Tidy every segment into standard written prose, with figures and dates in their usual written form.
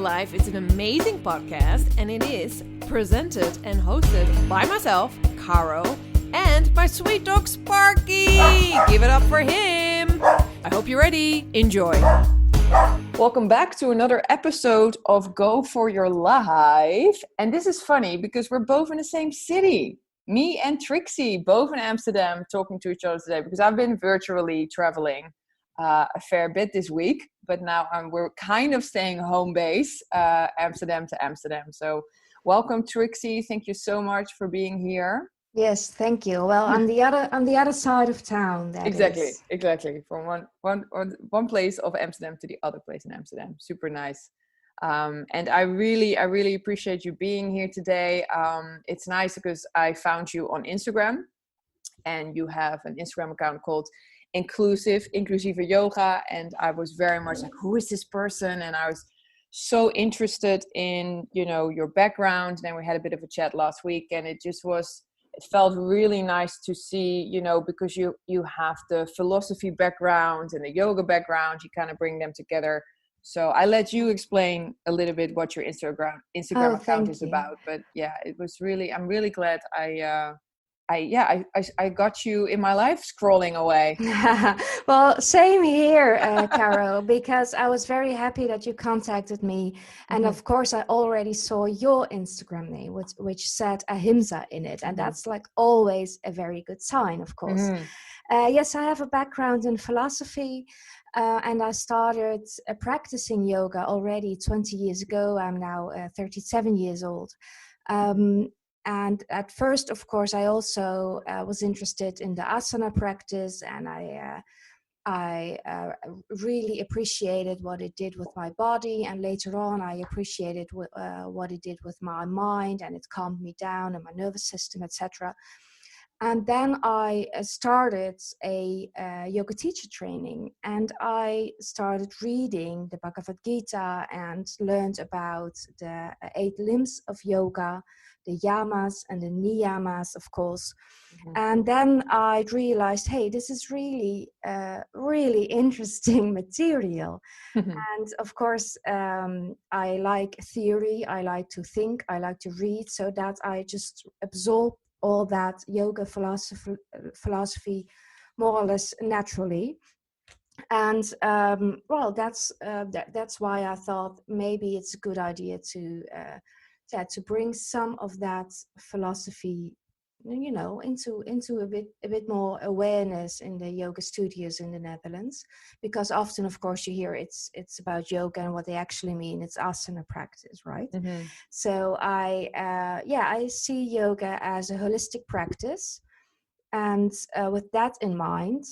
Life is an amazing podcast, and it is presented and hosted by myself, Caro, and my sweet dog Sparky. Give it up for him. I hope you're ready. Enjoy. Welcome back to another episode of Go For Your Life. And this is funny because we're both in the same city. Me and Trixie, both in Amsterdam, talking to each other today because I've been virtually traveling a fair bit this week. But now we're kind of staying home base, Amsterdam to Amsterdam. So welcome, Trixie. Thank you so much for being here. Yes, thank you. Well, on the other side of town. Exactly. From one place of Amsterdam to the other place in Amsterdam. Super nice. And I really appreciate you being here today. It's nice because I found you on Instagram, and you have an Instagram account called Inclusive Yoga. And I was very much like, who is this person? And I was so interested in, your background. And then we had a bit of a chat last week, and it felt really nice to see, because you have the philosophy background and the yoga background, you kind of bring them together. So I let you explain a little bit what your Instagram account is about. But yeah, I'm really glad I got you in my life scrolling away. Well, same here, Caro, because I was very happy that you contacted me. And of course, I already saw your Instagram name, which said AHIMSA in it. And that's like always a very good sign, of course. Yes, I have a background in philosophy. And I started practicing yoga already 20 years ago. I'm now 37 years old. And at first, of course, I also was interested in the asana practice, and I really appreciated what it did with my body. And later on, I appreciated what it did with my mind, and it calmed me down and my nervous system, etc. And then I started a yoga teacher training, and I started reading the Bhagavad Gita and learned about the 8 limbs of yoga, the yamas and the niyamas, of course. And then I realized, hey, this is really interesting material. And of course, I like theory, I like to think, I like to read, so that I just absorb all that yoga philosophy more or less naturally. And that's why I thought maybe it's a good idea to bring some of that philosophy, into a bit more awareness in the yoga studios in the Netherlands, because often, of course, you hear it's about yoga, and what they actually mean, it's asana practice, right? So I see yoga as a holistic practice, and with that in mind,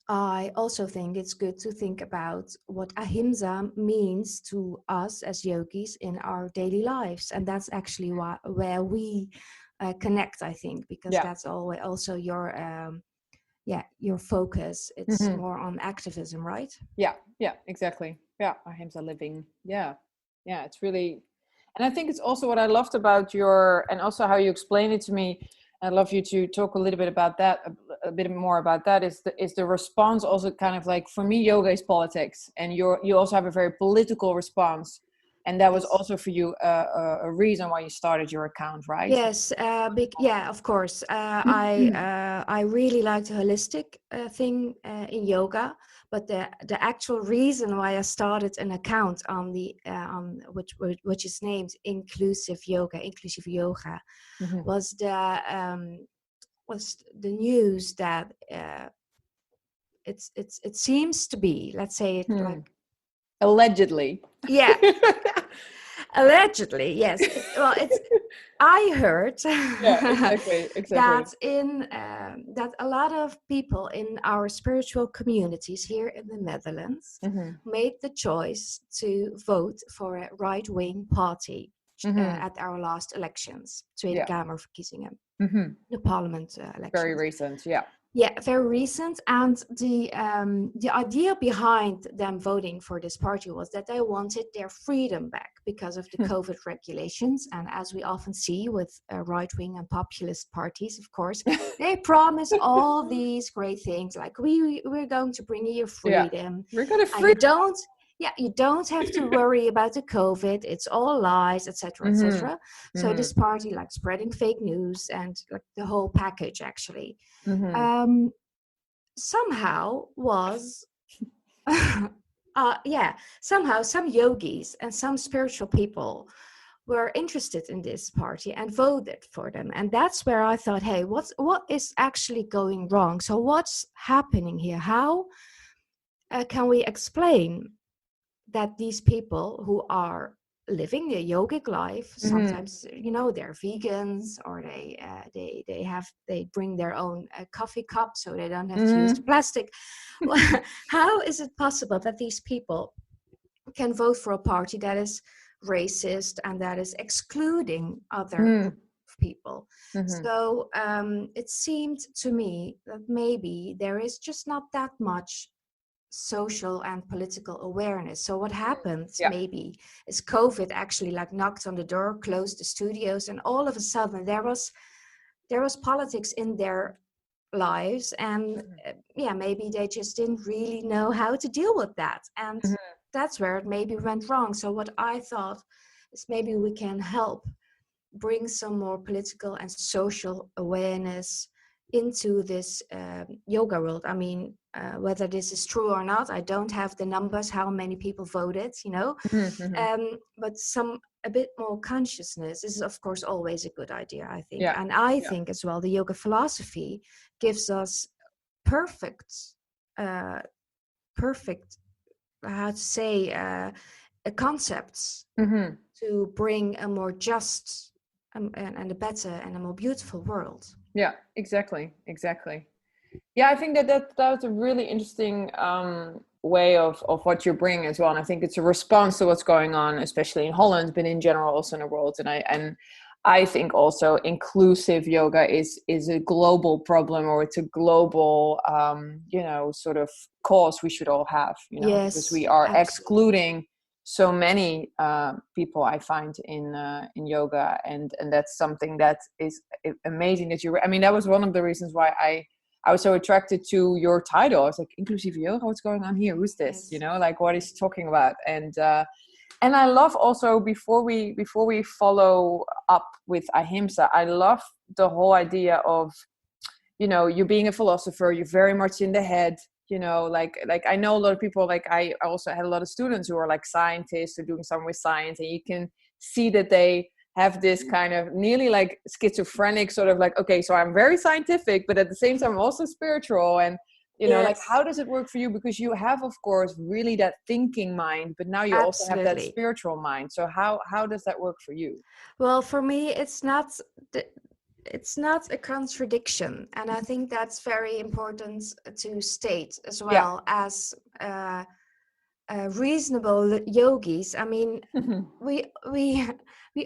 I also think it's good to think about what AHIMSA means to us as yogis in our daily lives. And that's actually where we connect, I think, because that's always also your focus. It's more on activism, right? Yeah, Exactly. Yeah, AHIMSA living. Yeah, it's really, and I think it's also what I loved about and also how you explain it to me. I'd love you to talk a little bit about that, a bit more about that. Is the response also kind of like, for me, yoga is politics, and you also have a very political response, and that was also for you a reason why you started your account, right? Yes, of course. I really like the holistic thing in yoga, but the actual reason why I started an account on the which is named Inclusive Yoga, was the news that it seems to be, let's say it like allegedly. Yeah. Allegedly, yes. I heard exactly. that a lot of people in our spiritual communities here in the Netherlands made the choice to vote for a right-wing party at our last elections, Tweede Kamerverkiezingen, the parliament elections. Very recent, yeah. Yeah, very recent. And the idea behind them voting for this party was that they wanted their freedom back because of the COVID regulations. And as we often see with right-wing and populist parties, of course, they promise all these great things like we're going to bring you your freedom. We're going to free. yeah, you don't have to worry about the COVID. It's all lies, etc., etc. So this party, like spreading fake news and like the whole package, actually, somehow was, somehow some yogis and some spiritual people were interested in this party and voted for them. And that's where I thought, hey, what is actually going wrong? So what's happening here? How can we explain that these people who are living a yogic life, sometimes they're vegans, or they bring their own coffee cup so they don't have to use the plastic. How is it possible that these people can vote for a party that is racist and that is excluding other people? So it seemed to me that maybe there is just not that much social and political awareness. So what happened maybe is COVID actually like knocked on the door, closed the studios, and all of a sudden there was politics in their lives, and maybe they just didn't really know how to deal with that, and that's where it maybe went wrong. So what I thought is maybe we can help bring some more political and social awareness into this yoga world. I mean, whether this is true or not, I don't have the numbers, how many people voted, but a bit more consciousness is of course always a good idea, I think. And I think as well, the yoga philosophy gives us perfect, how to say, concepts to bring a more just and a better and a more beautiful world. Yeah, exactly. Yeah, I think that was a really interesting way of what you're bringing as well. And I think it's a response to what's going on, especially in Holland, but in general also in the world. And I think also inclusive yoga is a global problem, or it's a global, sort of cause we should all have, yes, because we are absolutely excluding so many people, I find, in yoga, and that's something that is amazing that I mean, that was one of the reasons why I was so attracted to your title. I was like, inclusive yoga, what's going on here? Who's this? Yes. Like, what is he talking about? And I love also, before we follow up with AHIMSA, I love the whole idea of, you being a philosopher, you're very much in the head. Like I know a lot of people, like I also had a lot of students who are like scientists or doing something with science, and you can see that they have this kind of nearly like schizophrenic sort of like, okay, so I'm very scientific, but at the same time I'm also spiritual. And like, how does it work for you? Because you have, of course, really that thinking mind, but now you also have that spiritual mind. So how does that work for you? Well, for me, it's not a contradiction, and I think that's very important to state as well. As reasonable yogis, I mean, we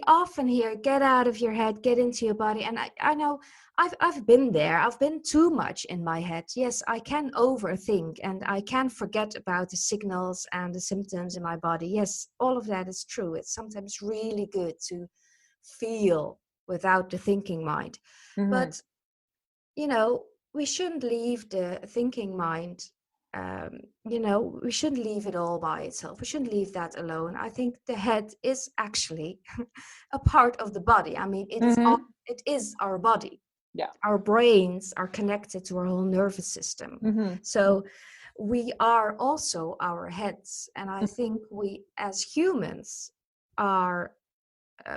often hear, get out of your head, get into your body. And I know I've been there. I've been too much in my head. Yes, I can overthink, and I can forget about the signals and the symptoms in my body. Yes, all of that is true. It's sometimes really good to feel without the thinking mind. But we shouldn't leave the thinking mind, we shouldn't leave it all by itself. We shouldn't leave that alone. I think the head is actually a part of the body. I mean, it is our body. Our brains are connected to our whole nervous system. So we are also our heads. And I think we as humans are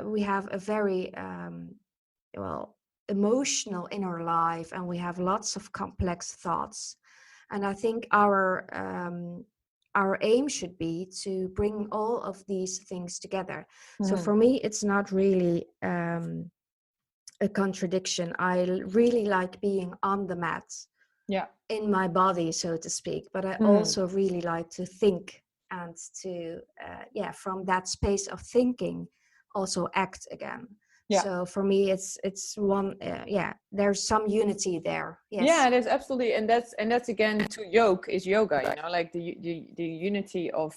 we have a very emotional inner life, and we have lots of complex thoughts. And I think our aim should be to bring all of these things together. So for me, it's not really a contradiction. I really like being on the mat, in my body, so to speak. But I also really like to think, and to from that space of thinking also act again. So for me, it's one. There's some unity there. Yes. Yeah, there's absolutely, and that's again, to yoke is yoga. Like the unity of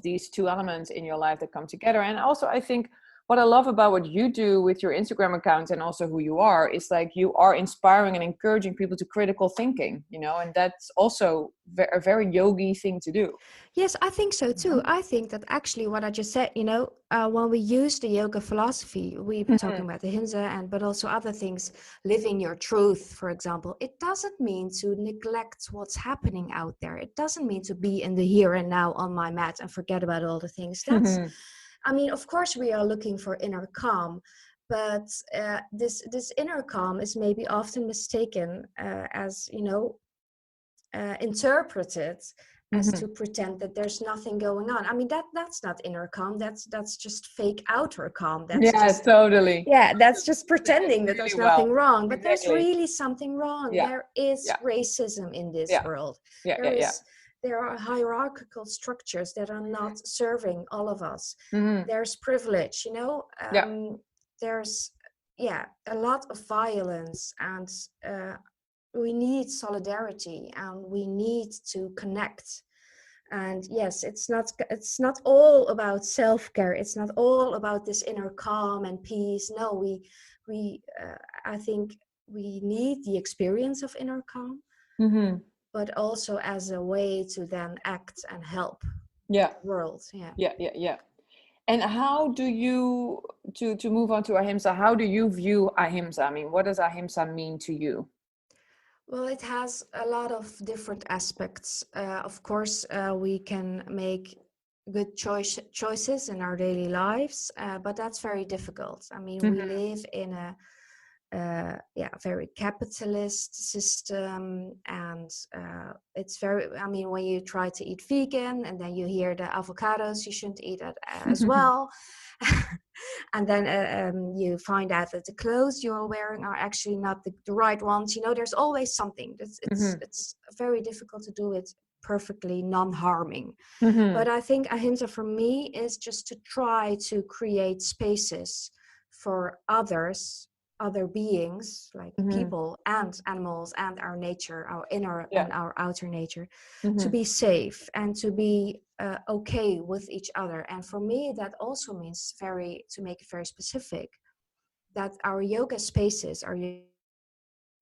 these two elements in your life that come together. And also, I think what I love about what you do with your Instagram account and also who you are is like you are inspiring and encouraging people to critical thinking, you know, and that's also a very yogi thing to do. Yes, I think so too. I think that actually what I just said, when we use the yoga philosophy, we were talking about the AHIMSA but also other things, living your truth, for example. It doesn't mean to neglect what's happening out there. It doesn't mean to be in the here and now on my mat and forget about all the things. I mean, of course, we are looking for inner calm, but this inner calm is maybe often mistaken as, interpreted as to pretend that there's nothing going on. I mean, that's not inner calm. That's just fake outer calm. That's just totally. Yeah, that's just pretending that there's nothing wrong. But there's Exactly. really something wrong. There is racism in this world. There are hierarchical structures that are not serving all of us. There's privilege, there's a lot of violence, and we need solidarity, and we need to connect. And yes, it's not all about self-care. It's not all about this inner calm and peace. No, we I think we need the experience of inner calm, but also as a way to then act and help the world. And how do you, to move on to AHIMSA, how do you view AHIMSA? I mean, what does AHIMSA mean to you? Well, it has a lot of different aspects. Of course, we can make good choices in our daily lives, but that's very difficult. I mean, we live in a very capitalist system, and it's very, I mean, when you try to eat vegan and then you hear the avocados you shouldn't eat it as well. And then you find out that the clothes you're wearing are actually not the right ones. There's always something. It's very difficult to do it perfectly non-harming. But I think AHIMSA for me is just to try to create spaces for other beings, like people and animals and our nature, our inner and our outer nature, to be safe and to be okay with each other. And for me, that also means to make it very specific, that our yoga spaces, our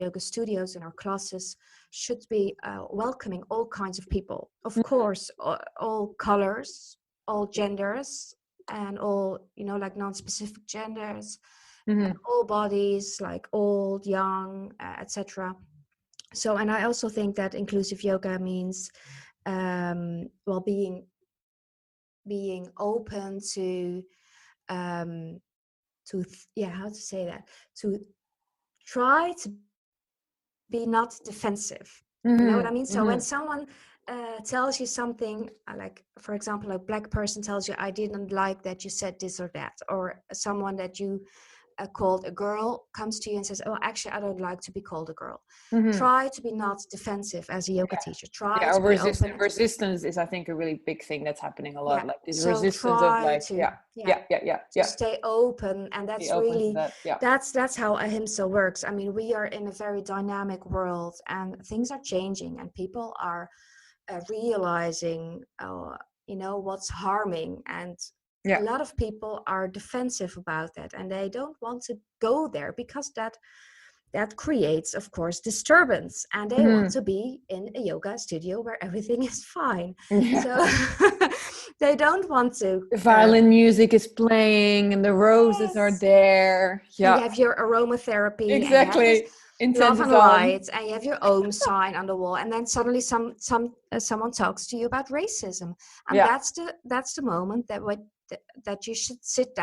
yoga studios and our classes should be welcoming all kinds of people. Of course, all colors, all genders, and all, like non-specific genders, all bodies, like old, young, etc. So, and I also think that inclusive yoga means, being open to how to say that, to try to be not defensive. You know what I mean? So when someone tells you something, like, for example, a black person tells you, I didn't like that you said this or that, or someone that you called a girl comes to you and says, oh, actually, I don't like to be called a girl. Try to be not defensive as a yoga teacher. Try to be open. Resistance is, I think, a really big thing that's happening a lot. Like this resistance of like, stay open. And that's really, that's how AHIMSA works. I mean, we are in a very dynamic world, and things are changing, and people are realizing, what's harming, and a lot of people are defensive about that, and they don't want to go there because that creates, of course, disturbance, and they want to be in a yoga studio where everything is fine. So they don't want to. The violin music is playing and the roses are there. Yeah, you have your aromatherapy. Exactly. Love and light, and you have your own sign on the wall, and then suddenly someone talks to you about racism, and that's the moment that you should sit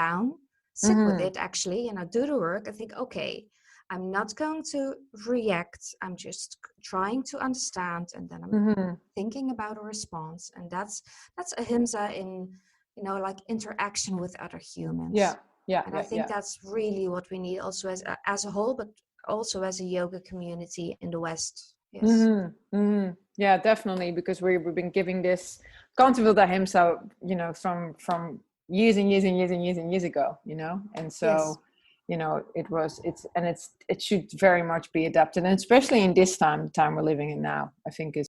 with it, actually, do the work and think, okay, I'm not going to react, I'm just trying to understand, and then I'm thinking about a response. And that's AHIMSA in, like interaction with other humans. And I think that's really what we need also as a whole, but also as a yoga community in the West. Yes. Yeah, definitely, because we've been giving this concept of AHIMSA, from years and years and years and years and years ago, and so it should very much be adapted, and especially in this time we're living in now, I think is